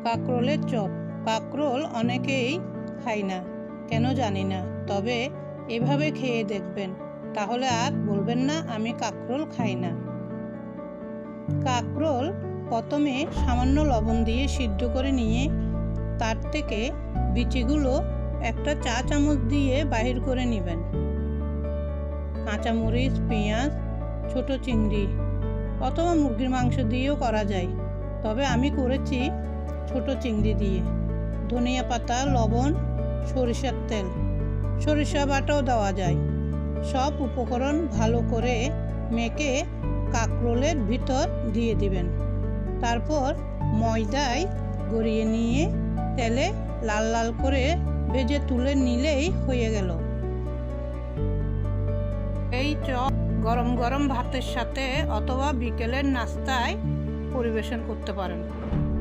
কাঁকরোলের chop. কাঁকরোল অনেকেই খায় না, কেন জানি না, তবে এভাবে খেয়ে দেখবেন, তাহলে আর বলবেন না আমি কাঁকরোল খাই না। কাঁকরোল প্রথমে সামান্য লবণ দিয়ে সিদ্ধ করে নিয়ে তার থেকে বিচিগুলো একটা চা চামচ দিয়ে বাহির করে নেবেন। কাঁচামরিচ, পেঁয়াজ, ছোট চিংড়ি অথবা মুরগির মাংস দিয়েও করা যায়, তবে আমি করেছি ছোট চিংড়ি দিয়ে। ধনিয়া পাতা, লবণ, সরিষার তেল, সরিষা বাটাও দেওয়া যায়। সব উপকরণ ভালো করে মেখে কাঁকরোলের ভিতর দিয়ে দিবেন। তারপর ময়দায় গড়িয়ে নিয়ে তেলে লাল লাল করে ভেজে তুলে নিলেই হয়ে গেল। এই চপ গরম গরম ভাতের সাথে অথবা বিকেলের নাস্তায় পরিবেশন করতে পারেন।